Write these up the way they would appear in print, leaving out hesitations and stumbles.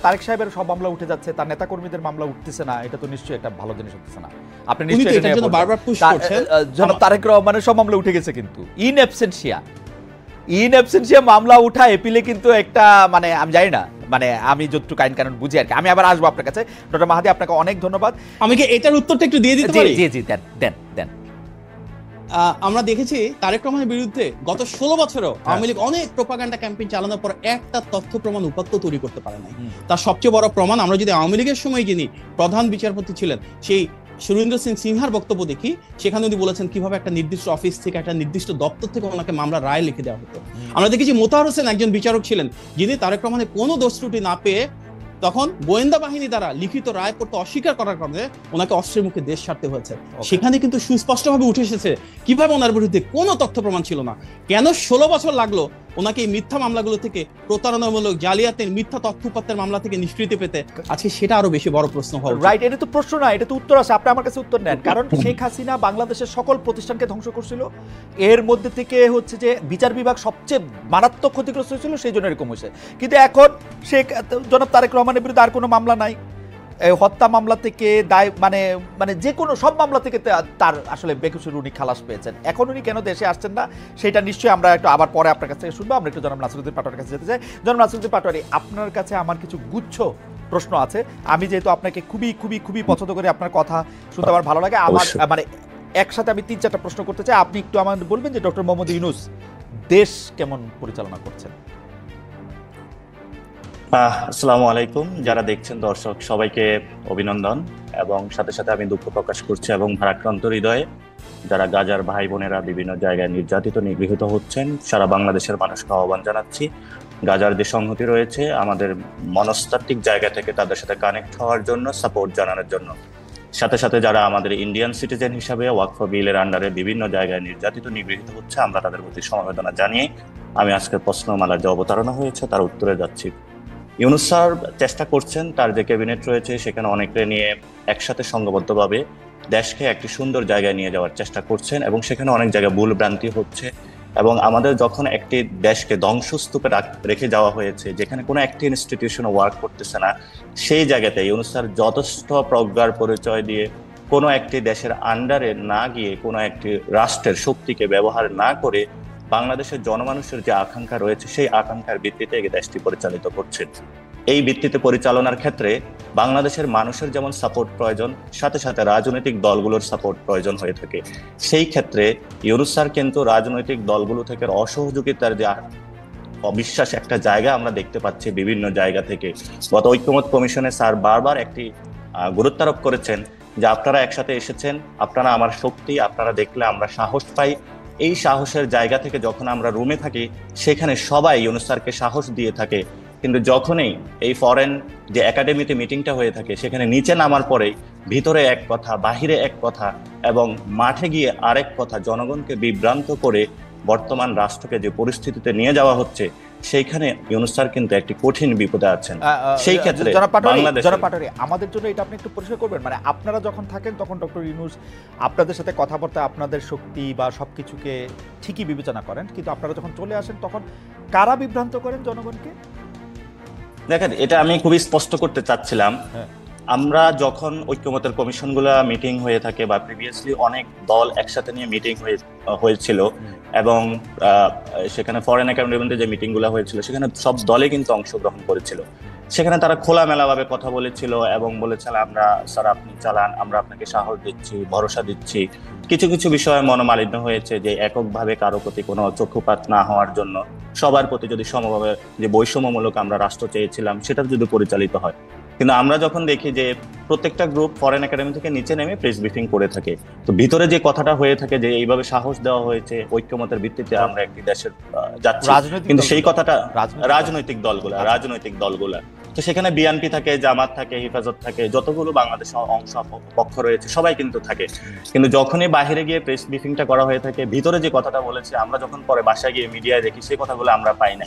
তারেক সাহেবের সব মামলা উঠে যাচ্ছে, তার নেতাকর্মীদের মামলা উঠতেছে না, এটা তো নিশ্চয়ই একটা ভালো জিনিস হচ্ছে না। আপনি নিশ্চয়ই এটার জন্য বারবার পুশ করছেন। জনাব তারেক রহমানের সব মামলা উঠে গেছে, কিন্তু ইন অ্যাবসেন্সিয়া মামলা উঠা এপিলে কিন্তু একটা মানে আমি জানি না, মানে আমি যতটুকু আইন কানুন বুঝি আর কি। আমি আবার আসবো আপনার কাছে। ডক্টর মাহাদি, আপনাকে অনেক ধন্যবাদ। আমি কি এটার উত্তরটা একটু দিয়ে দিতে পারি? জি জি দেন। আমরা দেখেছি তারেক রহমানের বিরুদ্ধে গত 16 বছরও আওয়ামী লীগ অনেক প্রোপাগান্ডা ক্যাম্পেইন চালানোর পর একটা তথ্য প্রমাণ উপাত্ত তৈরি করতে পারে নাই। তার সবচেয়ে বড় প্রমাণ, আমরা যদি আওয়ামী লীগের সময় যিনি প্রধান বিচারপতি ছিলেন সেই সুরেন্দ্র সিং সিনহার বক্তব্য দেখি, সেখানে উনি বলেছেন কিভাবে একটা নির্দিষ্ট অফিস থেকে, একটা নির্দিষ্ট দপ্তর থেকে ওনাকে মামলার রায় লিখে দেওয়া হতো। আমরা দেখেছি মোতাহার হোসেন একজন বিচারক ছিলেন যিনি তারেক রহমানের কোনো দোষ ত্রুটি না পেয়ে তখন গোয়েন্দা বাহিনী দ্বারা লিখিত রায় করতে অস্বীকার করার কারণে ওনাকে অস্ত্রের মুখে দেশ ছাড়তে হয়েছে। সেখানে কিন্তু সুস্পষ্টভাবে উঠে এসেছে কিভাবে ওনার বিরুদ্ধে কোনো তথ্য প্রমাণ ছিল না। কেন 16 বছর লাগলো ওনাকে এই মিথ্যা মামলাগুলো থেকে, প্রতারণামূলক জালিয়াতের মিথ্যা তথ্য উপাত্তের মামলা থেকে নিষ্কৃতি পেতে? আজকে সেটা আরো বেশি বড় প্রশ্ন হওয়া উচিত। রাইট, এটা তো প্রশ্ন না, এটা তো উত্তর আছে। আপনি আমার কাছে উত্তর নেন। কারণ শেখ হাসিনা বাংলাদেশের সকল প্রতিষ্ঠানকে ধ্বংস করছিল, এর মধ্যে থেকে হচ্ছে যে বিচার বিভাগ সবচেয়ে মারাত্মক ক্ষতিগ্রস্ত হয়েছিল, সেই জন্য এরকম হয়েছে। কিন্তু এখন শেখ জনাব তারেক রহমানের বিরুদ্ধে আর কোনো মামলা নাই, হত্যা মামলা থেকে দায় মানে মানে যে কোনো সব মামলা থেকে তার আসলে বেকসুর উনি খালাস পেয়েছেন। এখন উনি কেন দেশে আসছেন না সেটা নিশ্চয়ই আমরা একটু আবার পরে আপনার কাছ থেকে শুনবো। আমরা একটু জনাব নাসিরউদ্দিন পাটোয়ারির কাছে যেতে চাই। জনাব নাসিরউদ্দিন পাটোয়ারি, আপনার কাছে আমার কিছু গুচ্ছ প্রশ্ন আছে। আমি যেহেতু আপনাকে খুবই খুবই খুবই পছন্দ করি, আপনার কথা শুনতে আমার ভালো লাগে। আমার মানে একসাথে আমি 3-4টা প্রশ্ন করতে চাই। আপনি একটু আমাদের বলবেন যে ডক্টর মোহাম্মদ ইউনূস দেশ কেমন পরিচালনা করছেন? আসসালামু আলাইকুম। যারা দেখছেন দর্শক সবাইকে অভিনন্দন, এবং সাথে সাথে আমি দুঃখ প্রকাশ করছি এবং ভারাক্রান্ত হৃদয়ে যারা গাজার ভাই বোনেরা বিভিন্ন জায়গায় নির্যাতিত নিগৃহীত হচ্ছেন, সারা বাংলাদেশের মানুষকে আহ্বান জানাচ্ছি গাজার যে সংহতি রয়েছে আমাদের মনস্তাত্ত্বিক জায়গা থেকে তাদের সাথে কানেক্ট হওয়ার জন্য, সাপোর্ট জানানোর জন্য। সাথে সাথে যারা আমাদের ইন্ডিয়ান সিটিজেন হিসাবে ওয়াকফ বিলের আন্ডারে বিভিন্ন জায়গায় নির্যাতিত নিগৃহীত হচ্ছে, আমরা তাদের প্রতি সমবেদনা জানিয়ে আমি আজকের প্রশ্নমালার যে অবতারণা হয়েছে তার উত্তরে যাচ্ছি। ইউনূস স্যার চেষ্টা করছেন তার যে ক্যাবিনেট রয়েছে সেখানে অনেকে নিয়ে একসাথে সংঘবদ্ধভাবে দেশকে একটি সুন্দর জায়গায় নিয়ে যাওয়ার চেষ্টা করছেন, এবং সেখানে অনেক জায়গায় ভুল ভ্রান্তি হচ্ছে। এবং আমাদের যখন একটি দেশকে ধ্বংসস্তূপে রেখে যাওয়া হয়েছে, যেখানে কোনো একটি ইনস্টিটিউশন ওয়ার্ক করতেছে না, সেই জায়গাতে ইউনূস স্যার যথেষ্ট প্রজ্ঞার পরিচয় দিয়ে কোনো একটি দেশের আন্ডারে না গিয়ে, কোনো একটি রাষ্ট্রের শক্তিকে ব্যবহার না করে বাংলাদেশের জনমানুষের যে আকাঙ্ক্ষা রয়েছে সেই আকাঙ্ক্ষার ভিত্তিতে এই দেশটি পরিচালিত করছে। এই ভিত্তিতে পরিচালনার ক্ষেত্রে বাংলাদেশের মানুষের যেমন সাপোর্ট প্রয়োজন, সাথে সাথে রাজনৈতিক দলগুলোর সাপোর্ট প্রয়োজন হয়ে থাকে। সেই ক্ষেত্রে ইউনূস স্যার কিন্তু রাজনৈতিক দলগুলো থেকে অসহযোগিতার যে অবিশ্বাস একটা জায়গা আমরা দেখতে পাচ্ছি বিভিন্ন জায়গা থেকে। গত ঐক্যমত কমিশনে স্যার বারবার একটি গুরুত্বারোপ করেছেন যে আপনারা একসাথে এসেছেন, আপনারা আমার শক্তি, আপনারা দেখলে আমরা সাহস পাই। এই সাহসের জায়গা থেকে যখন আমরা রুমে থাকি সেখানে সবাই ইউনূস স্যারকে সাহস দিয়ে থাকে, কিন্তু যখনই এই ফরেন যে একাডেমিতে মিটিংটা হয়ে থাকে সেখানে নিচে নামার পরেই ভিতরে এক কথা, বাহিরে এক কথা, এবং মাঠে গিয়ে আরেক কথা, জনগণকে বিভ্রান্ত করে বর্তমান রাষ্ট্রকে যে পরিস্থিতিতে নিয়ে যাওয়া হচ্ছে সেইখানে ইউনূস স্যার কিন্তু একটি কঠিন বিপদে আছেন। সেই ক্ষেত্রে পাটোয়ারি, আমাদের জন্য এটা আপনি একটু পরিষ্কার করবেন, মানে আপনারা যখন থাকেন তখন ডক্টর ইউনূস আপনাদের সাথে কথাবার্তা, আপনাদের শক্তি বা সবকিছুকে ঠিকই বিবেচনা করেন, কিন্তু আপনারা যখন চলে আসেন তখন কারা বিভ্রান্ত করেন জনগণকে? দেখেন, এটা আমি খুবই স্পষ্ট করতে চাচ্ছিলাম। আমরা যখন ঐক্যমতের কমিশনগুলো মিটিং হয়ে থাকে বা প্রিভিয়াসলি অনেক দল একসাথে নিয়ে মিটিং হয়েছিল, এবং সেখানে ফরেন একাডেমিতে যে মিটিংগুলো হয়েছিল সেখানে সব দলে কিন্তু অংশগ্রহণ করেছিল। সেখানে তারা খোলামেলাভাবে কথা বলেছিল এবং বলেছিল আমরা স্যার আপনি চালান, আমরা আপনাকে সাহস দিচ্ছি, ভরসা দিচ্ছি। কিছু কিছু বিষয়ে মনোমালিন্য হয়েছে, যে এককভাবে কারো প্রতি কোনো চক্ষুপাত না হওয়ার জন্য সবার প্রতি যদি সমভাবে যে বৈষম্যমূলক আমরা রাষ্ট্র চেয়েছিলাম সেটা যদি পরিচালিত হয়। কিন্তু আমরা যখন দেখি যে প্রত্যেকটা গ্রুপ ফরেন একাডেমি থেকে নিচে নেমে প্রেস ব্রিফিং করে থাকে, তো ভিতরে যে কথাটা হয়ে থাকে যে এইভাবে সাহস দেওয়া হয়েছে ঐক্যমতের ভিত্তিতে আমরা একটি দেশের যাচ্ছি, কিন্তু সেই কথাটা রাজনৈতিক দলগুলা তো সেখানে বিএনপি থাকে, জামাত থাকে, হেফাজত থাকে, যতগুলো বাংলাদেশের অংশ পক্ষ রয়েছে সবাই কিন্তু থাকে। কিন্তু যখনই বাইরে গিয়ে প্রেস ব্রিফিংটা করা হয়ে থাকে, ভিতরে যে কথাটা বলেছে আমরা যখন পরে বাসায় গিয়ে মিডিয়ায় দেখি সেই কথাগুলো আমরা পাই না।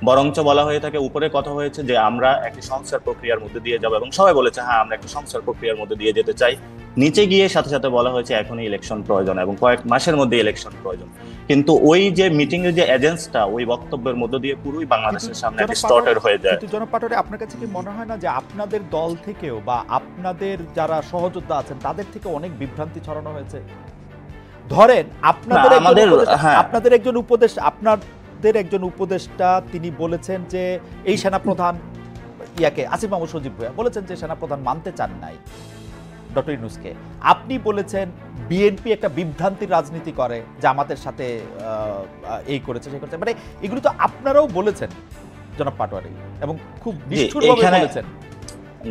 বরঞ্চ বলা হয়ে থাকে, উপরে কথা হয়েছে যে আমরা একটি সংস্কার প্রক্রিয়ার মধ্যে দিয়ে যাব, এবং সবাই বলেছে হ্যাঁ আমরা একটা সংস্কার প্রক্রিয়ার মধ্যে দিয়ে যেতে চাই। নিচে গিয়ে সাথে সাথে বলা হয়েছে এখনই ইলেকশন প্রয়োজন এবং কয়েক মাসের মধ্যে ইলেকশন প্রয়োজন। কিন্তু ওই যে মিটিং এর যে এজেন্সটা ওই বক্তব্যের মধ্য দিয়ে পুরোই বাংলাদেশের সামনে একটা স্টর্টেড হয়ে যায়। কিন্তু জনাব পাটোয়ারি, আপনার কাছে কি মনে হয় না যে আপনাদের দল থেকেও বা আপনাদের যারা সহযোদ্ধা আছেন তাদের থেকে অনেক বিভ্রান্তি ছড়ানো হয়েছে? ধরেন আপনাদের একজন উপদেষ্টা তিনি বলেছেন যে এই সেনাপ্রধান আসিফ মাহমুদ সজীব ভুঁইয়া বলেছেন যে সেনাপ্রধান মানতে চান নাই ডক্টর ইউনূসকে। আপনি বলেছেন বিএনপি একটা বিভ্রান্তির রাজনীতি করে, জামাতের সাথে এই করেছে সেই করেছে, মানে এগুলো তো আপনারাও বলেছেন জনাব পাটোয়ারি, এবং খুব নিষ্ঠুরভাবে বলেছেন।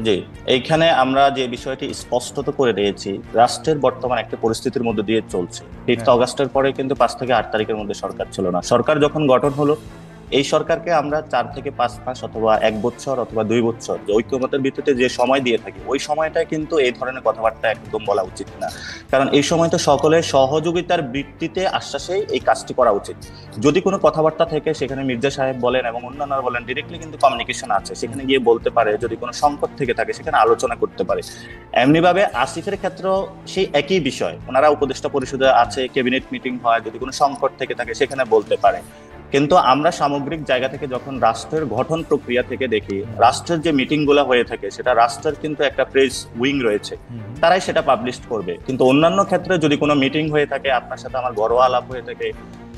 জি, এইখানে আমরা যে বিষয়টি স্পষ্টত করে দিয়েছি, রাষ্ট্রের বর্তমান একটা পরিস্থিতির মধ্যে দিয়ে চলছে। 5 অগস্টের পরে কিন্তু 5 থেকে 8 তারিখের মধ্যে সরকার ছিল না। সরকার যখন গঠন হলো, এই সরকারকে আমরা 4 থেকে 5 মাস অথবা 1 বছর অথবা 2 বছর যে ঐক্যমতের ভিত্তিতে যে সময় দিয়ে থাকি, ওই সময়টা কিন্তু এই ধরনের কথাবার্তা একদম বলা উচিত না। কারণ এই সময় তো সকলের সহযোগিতার ভিত্তিতে আশ্বাসেই এই কাজটি করা উচিত। যদি কোনো কথাবার্তা থেকে সেখানে মির্জা সাহেব বলেন এবং অন্যান্যরা বলেন, ডিরেক্টলি কিন্তু কমিউনিকেশন আছে, সেখানে গিয়ে বলতে পারে। যদি কোনো সংকট থেকে থাকে সেখানে আলোচনা করতে পারে। এমনিভাবে আসিফের ক্ষেত্রেও সেই একই বিষয়, ওনারা উপদেষ্টা পরিষদে আছে, ক্যাবিনেট মিটিং হয়, যদি কোনো সংকট থেকে থাকে সেখানে বলতে পারে। কিন্তু আমরা সামগ্রিক জায়গা থেকে যখন রাষ্ট্রের গঠন প্রক্রিয়া থেকে দেখি, রাষ্ট্রের যে মিটিং গুলো হয়ে থাকে সেটা রাষ্ট্রের কিন্তু একটা প্রেস উইং রয়েছে, তারাই সেটা পাবলিশ করবে। কিন্তু অন্যান্য ক্ষেত্রে যদি কোনো মিটিং হয়ে থাকে, আপনার সাথে আমার ঘরোয়া আলাপ হয়ে থাকে,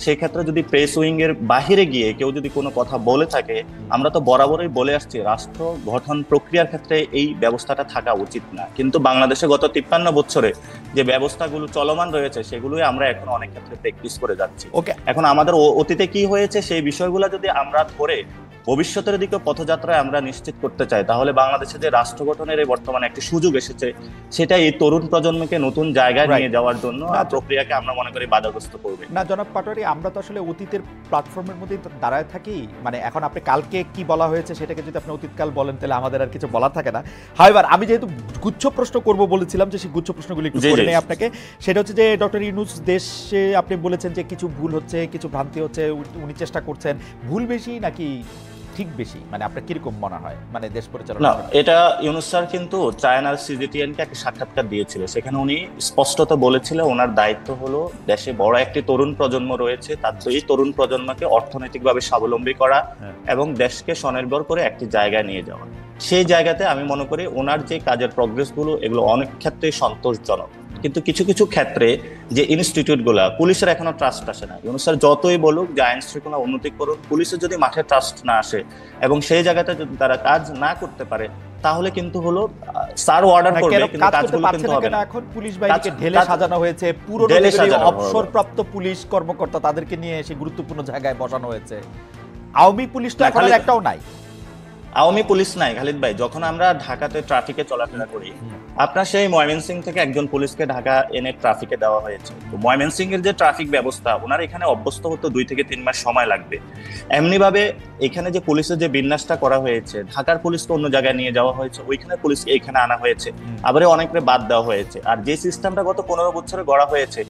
সেই ক্ষেত্রে যদি প্রেস উইং এর বাহিরে গিয়ে কেউ যদি কোনো কথা বলে থাকে, আমরা তো বরাবরই বলে আসছি রাষ্ট্র গঠন প্রক্রিয়ার ক্ষেত্রে এই ব্যবস্থাটা থাকা উচিত না। কিন্তু বাংলাদেশে গত 53 বছরে যে ব্যবস্থাগুলো চলমান রয়েছে সেগুলোই আমরা এখন অনেক ক্ষেত্রে প্র্যাকটিস করে যাচ্ছি। এখন আমাদের অতীতে কি হয়েছে সেই বিষয়গুলো যদি আমরা ধরে ভবিষ্যতের দিকে পথযাত্রায় আমরা নিশ্চিত করতে চাই, তাহলে বাংলাদেশে যে রাষ্ট্র গঠনের এই বর্তমানে একটি সুযোগ এসেছে, সেটা এই তরুণ প্রজন্মকে নতুন জায়গায় নিয়ে যাওয়ার জন্য প্রক্রিয়াকে আমরা মনে করি বাধাগ্রস্ত করবে না। জনাব পাটোয়ারি, আমরা তো আসলে অতীতের প্ল্যাটফর্মের মধ্যে দাঁড়ায় থাকি। মানে এখন আপনি কালকে কি বলা হয়েছে সেটাকে যদি আপনি অতীতকাল বলেন তাহলে আমাদের আর কিছু বলার থাকে না। হাইবার আমি যেহেতু গুচ্ছ প্রশ্ন করব বলেছিলাম, যে সেই গুচ্ছ প্রশ্নগুলি একটু করে নেই আপনাকে। সেটা হচ্ছে যে ডক্টর ইউনূস দেশে আপনি বলেছেন যে কিছু ভুল হচ্ছে, কিছু ভ্রান্তি হচ্ছে, উনি চেষ্টা করছেন। ভুল বেশি নাকি ঠিক বেশি, মানে আপনার কিরকম মনে হয় মানে দেশ পরিচালনা? না, এটা ইউনূস স্যার কিন্তু চায়নার সিজিটিএনকে একটা সাক্ষাৎকার দিয়েছিল, সেখানে উনি স্পষ্টত বলেছিলেন ওনার দায়িত্ব হলো দেশে বড় একটি তরুণ প্রজন্ম রয়েছে, তার এই তরুণ প্রজন্মকে অর্থনৈতিকভাবে স্বাবলম্বী করা এবং দেশকে স্বনির্ভর করে একটি জায়গায় নিয়ে যাওয়া। সেই জায়গাতে আমি মনে করি ওনার যে কাজের প্রগ্রেসগুলো এগুলো অনেক ক্ষেত্রেই সন্তোষজনক। কিন্তু কিছু কিছু ক্ষেত্রে যে ইনস্টিটিউট গুলা, পুলিশের এখনো ট্রাস্ট আসে না। ইউনূস স্যার যতই বলুক যে আইন শৃঙ্খলা উন্নতি করুন, পুলিশের যদি মাঠে ট্রাস্ট না আসে এবং সেই জায়গাতে যদি তারা কাজ না করতে পারে, তাহলে কিন্তু হলো স্যার অর্ডার করবে কিন্তু কাজগুলো কিন্তু হবে না। এখন পুলিশ বাহিনীকে ঢেলে সাজানো হয়েছে, পুরনো অবসরপ্রাপ্ত পুলিশ কর্মকর্তা তাদেরকে নিয়ে এসে গুরুত্বপূর্ণ জায়গায় বসানো হয়েছে। আওয়ামী পুলিশ তো এখন একটাও নাই। আওয়ামী পুলিশ নাই খালিদ ভাই। যখন আমরা ঢাকাতে ট্রাফিকে চলাফেরা করি, আপনার সেই ময়মনসিং থেকে একজন পুলিশকে ঢাকা এনে ট্রাফিকে দেওয়া হয়েছে। তো ময়মনসিং এর যে ট্রাফিক ব্যবস্থা, ওনার এখানে অভ্যস্ত হতে 2 থেকে 3 মাস সময় লাগবে। এমনি ভাবে এখানে যে পুলিশের যে বিন্যাসটা করা হয়েছে, ঢাকার পুলিশকে অন্য জায়গায় নিয়ে যাওয়া হয়েছে, ওইখানে পুলিশকে এখানে আনা হয়েছে, আবার অনেকটা বাদ দেওয়া হয়েছে। আর যে সিস্টেমটা গত 15 বছরে গড়া হয়েছে